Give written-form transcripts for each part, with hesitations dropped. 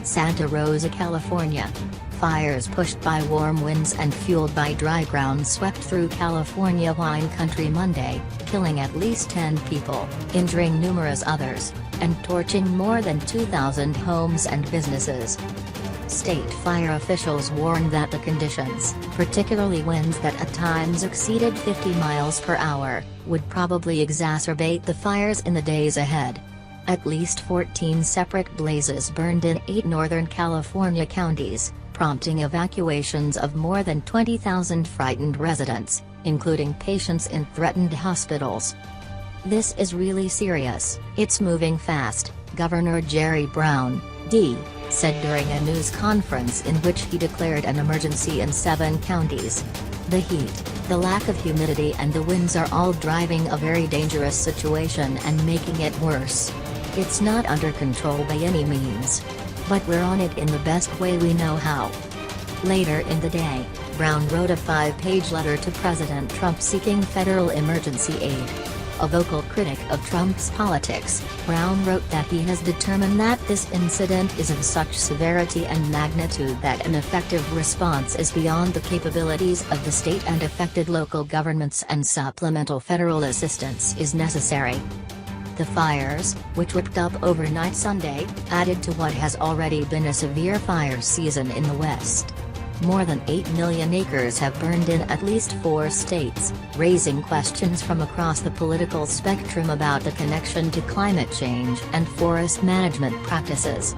Santa Rosa, California. Fires pushed by warm winds and fueled by dry ground swept through California wine country Monday, killing at least 10 people, injuring numerous others, and torching more than 2,000 homes and businesses. State fire officials warned that the conditions, particularly winds that at times exceeded 50 miles per hour, would probably exacerbate the fires in the days ahead. At least 14 separate blazes burned in 8 Northern California counties, prompting evacuations of more than 20,000 frightened residents, including patients in threatened hospitals. "This is really serious, it's moving fast," Governor Jerry Brown, D., said during a news conference in which he declared an emergency in 7 counties. The heat, the lack of humidity and the winds are all driving a very dangerous situation and making it worse. It's not under control by any means. But we're on it in the best way we know how. Later in the day, Brown wrote a 5-page letter to President Trump seeking federal emergency aid. A vocal critic of Trump's politics, Brown wrote that he has determined that this incident is of such severity and magnitude that an effective response is beyond the capabilities of the state and affected local governments and supplemental federal assistance is necessary. The fires, which whipped up overnight Sunday, added to what has already been a severe fire season in the West. More than 8 million acres have burned in at least 4 states, raising questions from across the political spectrum about the connection to climate change and forest management practices.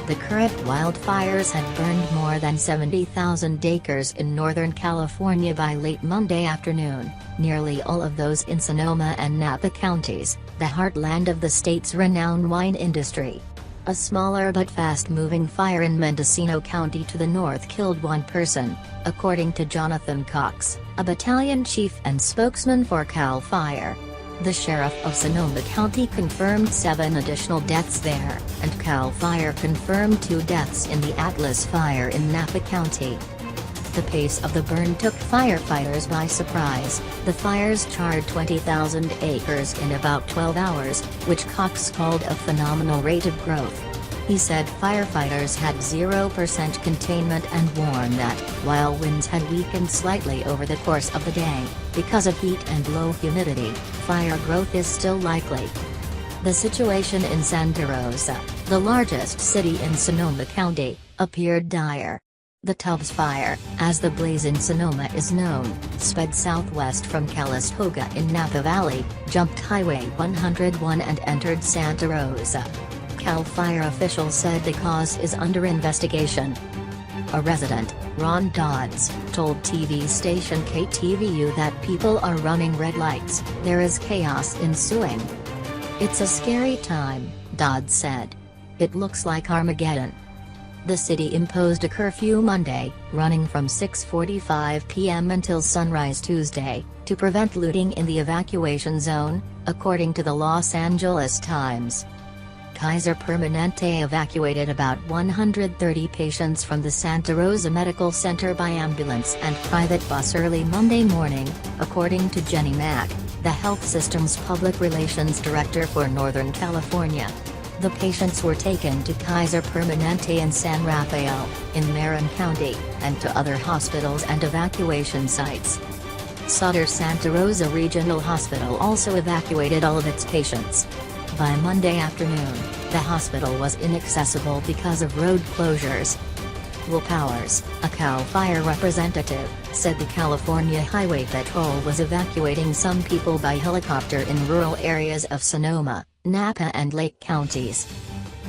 The current wildfires had burned more than 70,000 acres in Northern California by late Monday afternoon, nearly all of those in Sonoma and Napa counties, the heartland of the state's renowned wine industry. A smaller but fast-moving fire in Mendocino County to the north killed 1 person, according to Jonathan Cox, a battalion chief and spokesman for CAL FIRE. The sheriff of Sonoma County confirmed 7 additional deaths there, and CAL FIRE confirmed 2 deaths in the Atlas fire in Napa County. The pace of the burn took firefighters by surprise. The fires charred 20,000 acres in about 12 hours, which Cox called a phenomenal rate of growth. He said firefighters had 0% containment and warned that, while winds had weakened slightly over the course of the day, because of heat and low humidity, fire growth is still likely. The situation in Santa Rosa, the largest city in Sonoma County, appeared dire. The Tubbs Fire, as the blaze in Sonoma is known, sped southwest from Calistoga in Napa Valley, jumped Highway 101 and entered Santa Rosa. CAL FIRE officials said the cause is under investigation. A resident, Ron Dodds, told TV station KTVU that people are running red lights, there is chaos ensuing. "It's a scary time," Dodds said. "It looks like Armageddon." The city imposed a curfew Monday, running from 6:45 p.m. until sunrise Tuesday, to prevent looting in the evacuation zone, according to the Los Angeles Times. Kaiser Permanente evacuated about 130 patients from the Santa Rosa Medical Center by ambulance and private bus early Monday morning, according to Jenny Mack, the health system's public relations director for Northern California. The patients were taken to Kaiser Permanente in San Rafael, in Marin County, and to other hospitals and evacuation sites. Sutter Santa Rosa Regional Hospital also evacuated all of its patients. By Monday afternoon, the hospital was inaccessible because of road closures. Will Powers, a CAL FIRE representative, said the California Highway Patrol was evacuating some people by helicopter in rural areas of Sonoma, Napa and Lake counties.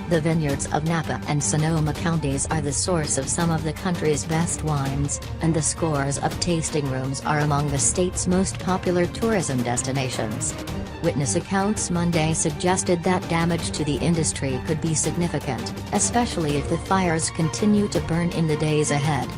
The vineyards of Napa and Sonoma counties are the source of some of the country's best wines, and the scores of tasting rooms are among the state's most popular tourism destinations. Witness accounts Monday suggested that damage to the industry could be significant, especially if the fires continue to burn in the days ahead.